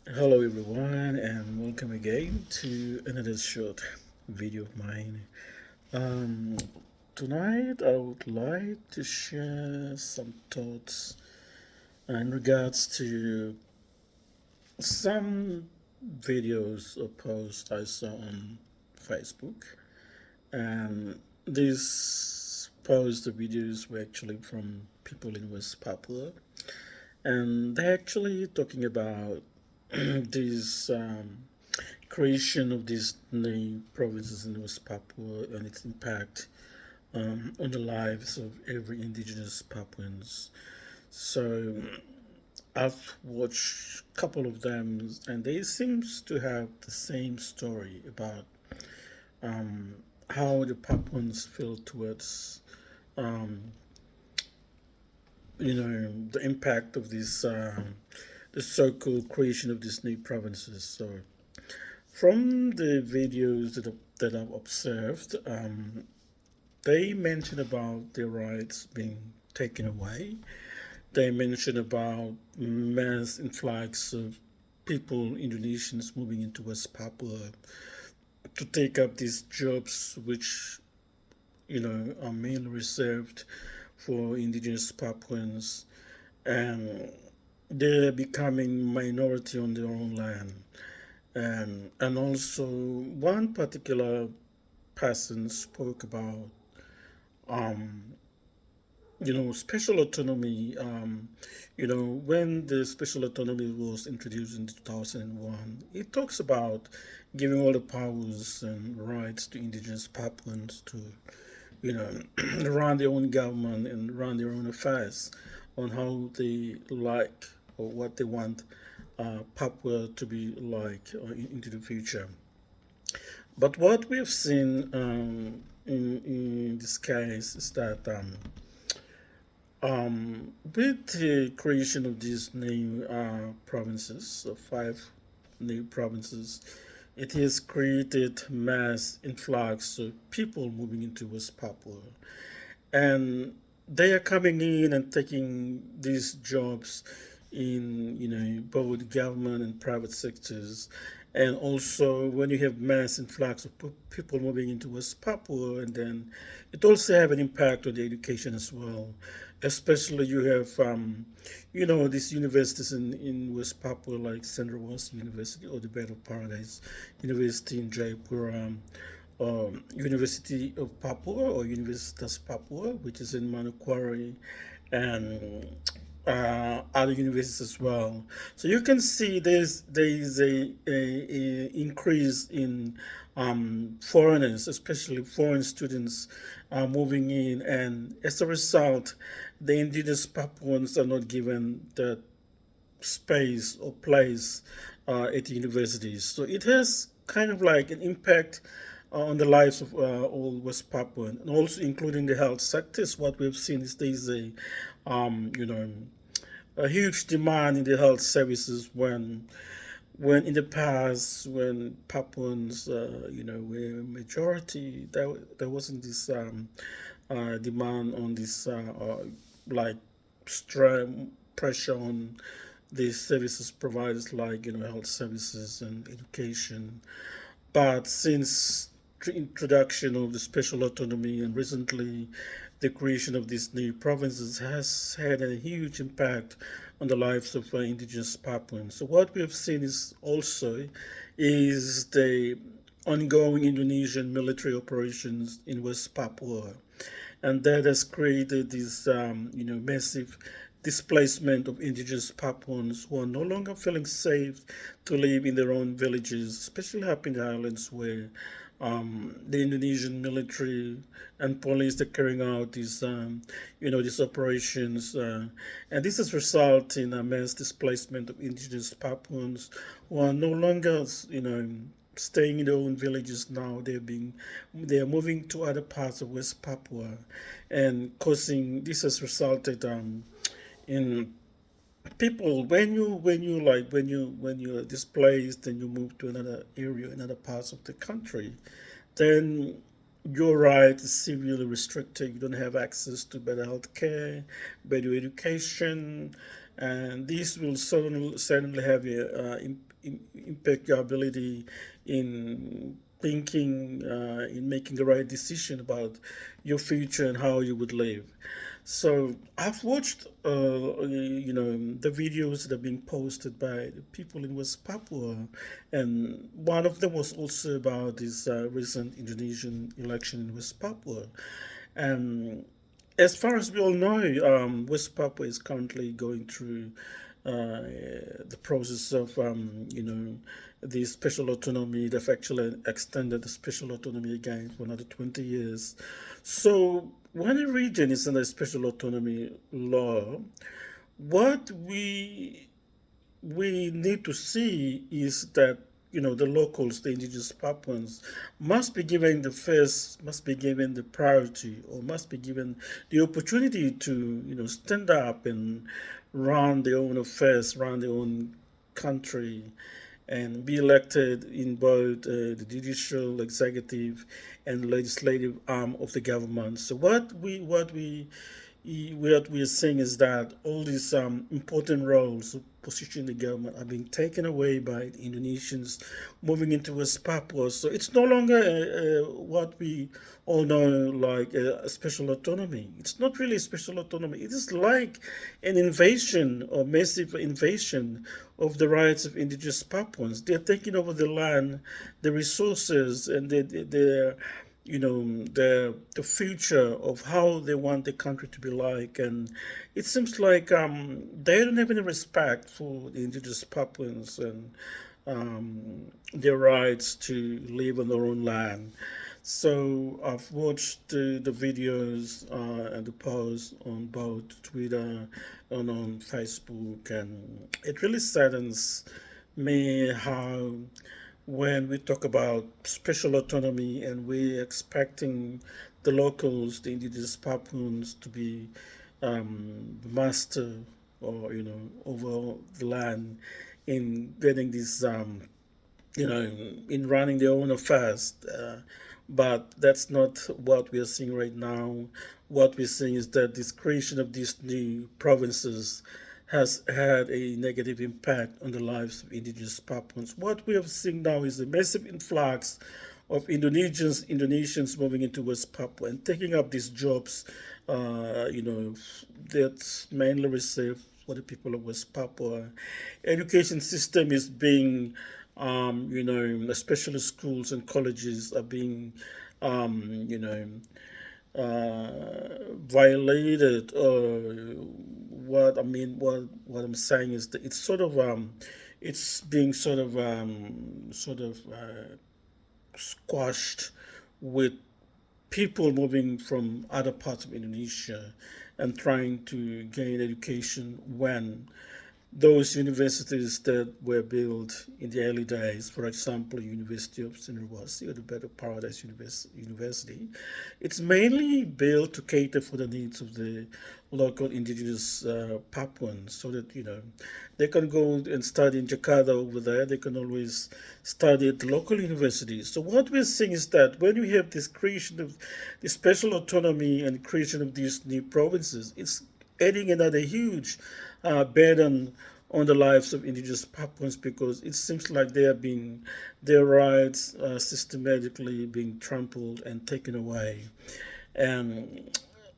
Hello everyone and welcome again to another short video of mine. Um, Tonight I would like to share some thoughts in regards to some videos or posts I saw on Facebook. And these posts or videos were actually from people in West Papua, and they're actually talking about this creation of these new provinces in West Papua and its impact on the lives of every indigenous Papuans. So I've watched a couple of them, and they seems to have the same story about um, how the Papuans feel towards um, the impact of this the so-called creation of these new provinces. So from the videos that I've observed, they mention about their rights being taken away. They mention about mass influx of people, Indonesians moving into West Papua to take up these jobs, which are mainly reserved for indigenous Papuans, and they're becoming minority on their own land. And also one particular person spoke about um, special autonomy. When the special autonomy was introduced in 2001, it talks about giving all the powers and rights to indigenous Papuans to, you know, run their own government and run their own affairs on how they like or what they want Papua to be like into the future. But what we've seen in this case is that with the creation of these new provinces, five new provinces, it has created mass influx of people moving into West Papua. And they are coming in and taking these jobs in both government and private sectors. And also when you have mass influx of people moving into West Papua, and then it also have an impact on the education as well. Especially you have these universities in West Papua like Central West University or the Bed of Paradise University in Jaipur, University of Papua or Universitas Papua, which is in Manokwari, and other universities as well. So you can see there is a increase in foreigners, especially foreign students, moving in, and as a result, the indigenous Papuans are not given the space or place at the universities. So it has kind of like an impact on the lives of all West Papuan, and also including the health sectors. What we've seen is there's um, you know, a huge demand in the health services when in the past when Papuans were majority, there wasn't this demand on this like strain pressure on these services providers like health services and education. But since the introduction of the special autonomy and recently the creation of these new provinces has had a huge impact on the lives of indigenous Papuans. So what we have seen is the ongoing Indonesian military operations in West Papua, and that has created this massive displacement of indigenous Papuans who are no longer feeling safe to live in their own villages, especially up in the islands where the Indonesian military and police are carrying out these operations, and this has resulted in a mass displacement of indigenous Papuans who are no longer, staying in their own villages now. They are moving to other parts of West Papua, and causing this has resulted in people when you are displaced and you move to another area, another parts of the country, then your right is severely restricted. You don't have access to better health care, better education, and this will certainly have impact your ability in thinking, in making the right decision about your future and how you would live. So I've watched, the videos that are being posted by the people in West Papua, and one of them was also about this recent Indonesian election in West Papua. And as far as we all know, West Papua is currently going through the process of, the special autonomy. They've actually extended the special autonomy again for another 20 years. So when a region is under special autonomy law, what we need to see is that the locals, the indigenous Papuans, must be given the priority, or must be given the opportunity to stand up and run their own affairs, run their own country, and be elected in both the judicial, executive, and legislative arm of the government. So what we are saying is that all these important roles of position in the government are being taken away by the Indonesians moving into West Papua. So it's no longer what we all know like a special autonomy. It's not really a special autonomy. It is like an invasion, or massive invasion of the rights of indigenous Papuans. They're taking over the land, the resources, and the future of how they want the country to be like. And it seems like they don't have any respect for the indigenous Papuans and their rights to live on their own land. So I've watched the videos and the posts on both Twitter and on Facebook, and it really saddens me how, when we talk about special autonomy and we're expecting the locals, the indigenous Papuans, to be master, or over the land, in getting this in running their own affairs. But that's not what we are seeing right now. What we're seeing is that this creation of these new provinces has had a negative impact on the lives of indigenous Papuans. What we have seen now is a massive influx of Indonesians moving into West Papua and taking up these jobs, that's mainly reserved for the people of West Papua. Education system is being, especially schools and colleges are being, violated. What I'm saying is that it's sort of it's being squashed with people moving from other parts of Indonesia and trying to gain education, when those universities that were built in the early days, for example, University of Cenderawasih or the Better Paradise University, it's mainly built to cater for the needs of the local indigenous Papuans, so that they can go and study in Jakarta over there. They can always study at the local universities. So what we're seeing is that when we have this creation of the special autonomy and creation of these new provinces, it's adding another huge burden on the lives of indigenous Papuans, because it seems like their rights are systematically being trampled and taken away. And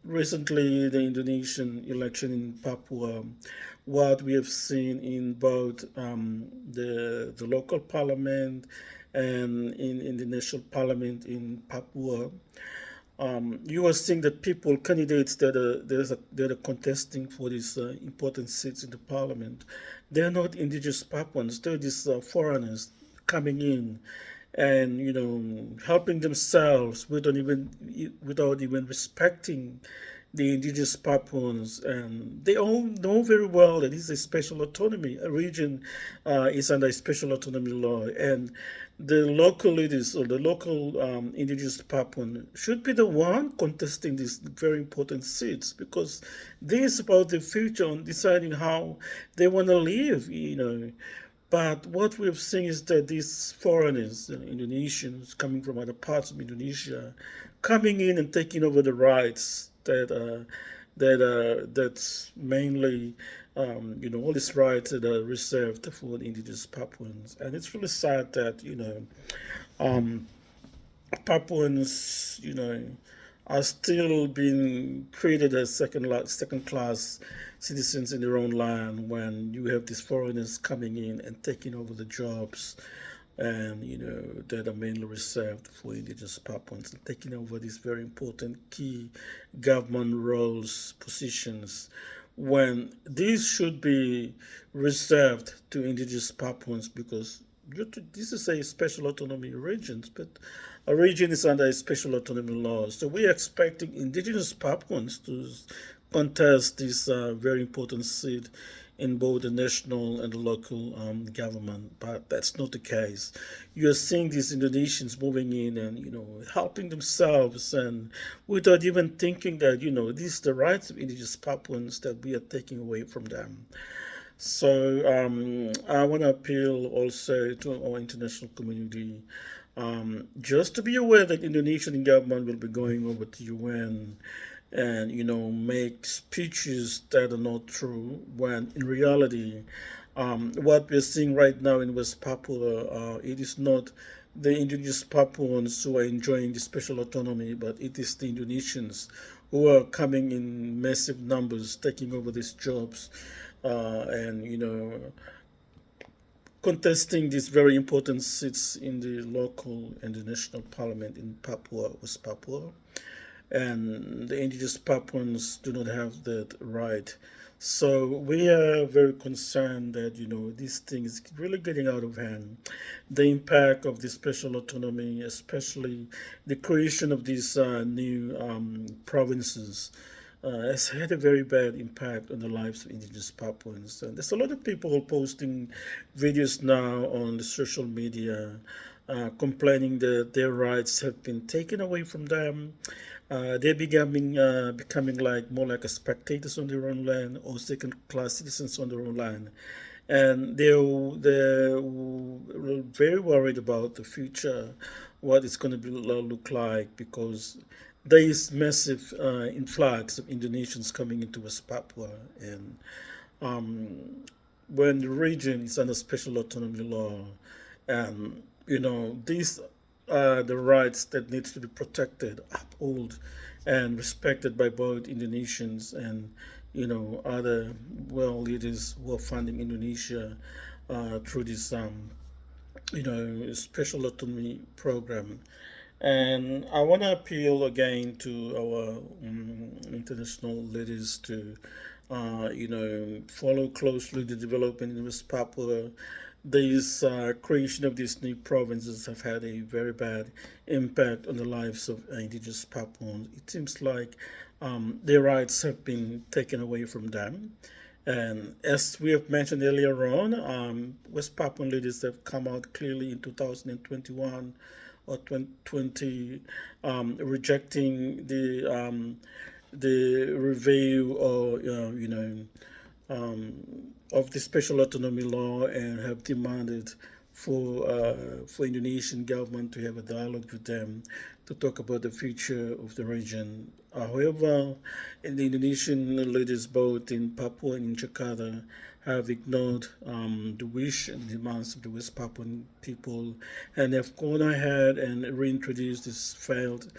recently, the Indonesian election in Papua, what we have seen in both the local parliament and in the national parliament in Papua, you are seeing that candidates that are contesting for these important seats in the parliament, they are not indigenous Papuans. They're these foreigners coming in and helping themselves without even respecting the indigenous Papuans. And they all know very well that this is a special autonomy. A region is under a special autonomy law, and the local leaders, or the local indigenous Papuan, should be the one contesting these very important seats, because this is about the future and deciding how they want to live. But what we've seen is that these foreigners, Indonesians coming from other parts of Indonesia, coming in and taking over the rights that's mainly all these rights that are reserved for the indigenous Papuans. And it's really sad that, um, Papuans, are still being treated as second class citizens in their own land when you have these foreigners coming in and taking over the jobs and that are mainly reserved for indigenous Papuans and taking over these very important key government roles, positions, when these should be reserved to indigenous Papuans because this is a special autonomy region, but a region is under a special autonomy law. So we are expecting indigenous Papuans to contest this very important seat in both the national and the local government, but that's not the case. You're seeing these Indonesians moving in and helping themselves, and without even thinking that these are the rights of indigenous Papuans that we are taking away from them. So I want to appeal also to our international community, just to be aware that Indonesian government will be going over to UN and make speeches that are not true when in reality what we're seeing right now in West Papua, it is not the indigenous Papuans who are enjoying the special autonomy, but it is the Indonesians who are coming in massive numbers, taking over these jobs, and contesting these very important seats in the local and the national parliament in Papua, West Papua, and the indigenous Papuans do not have that right. So we are very concerned that this thing is really getting out of hand. The impact of the special autonomy, especially the creation of these new provinces, has had a very bad impact on the lives of indigenous Papuans. And there's a lot of people posting videos now on the social media complaining that their rights have been taken away from them. They're becoming like more like a spectators on their own land or second class citizens on their own land, and they're very worried about the future, what it's going to look like because there is massive influx of Indonesians coming into West Papua, and um, when the region is under special autonomy law, and these are the rights that needs to be protected, upheld, and respected by both Indonesians and other world leaders who are funding Indonesia through this special autonomy program. And I want to appeal again to our international leaders to, follow closely the development in West Papua. This creation of these new provinces have had a very bad impact on the lives of indigenous Papuans. It seems like their rights have been taken away from them. And as we have mentioned earlier on, West Papuan leaders have come out clearly in 2021 or 2020, rejecting the review or of the special autonomy law and have demanded for Indonesian government to have a dialogue with them to talk about the future of the region. However, the Indonesian leaders both in Papua and in Jakarta have ignored the wish and demands of the West Papuan people and have gone ahead and reintroduced this failed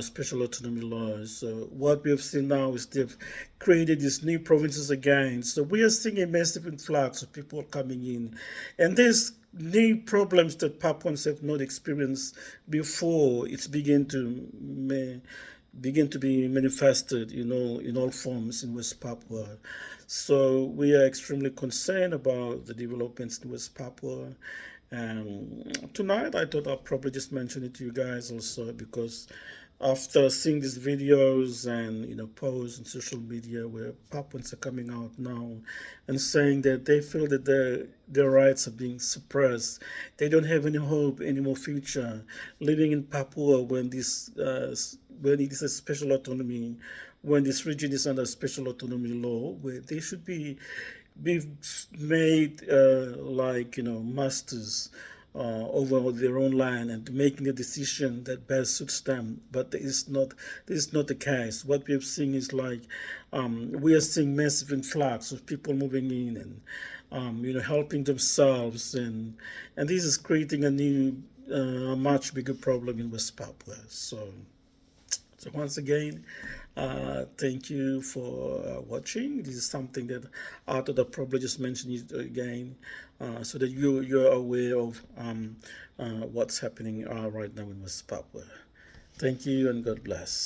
special autonomy laws. So what we have seen now is they've created these new provinces again. So we are seeing a massive influx of people coming in, and there's new problems that Papuans have not experienced before. It's begin to be manifested, in all forms in West Papua. So we are extremely concerned about the developments in West Papua. And tonight, I thought I'll probably just mention it to you guys also because after seeing these videos and posts on social media where Papuans are coming out now and saying that they feel that their rights are being suppressed, they don't have any hope, any more future living in Papua when it is a special autonomy, when this region is under special autonomy law, where they should be made like masters over their own land and making a decision that best suits them. But this is not the case. What we are seeing is like we are seeing massive influx of people moving in and helping themselves, and this is creating a new, much bigger problem in West Papua. So once again, thank you for watching. This is something that Arthur probably just mentioned it again, so that you're aware of what's happening right now in West Papua. Thank you and God bless.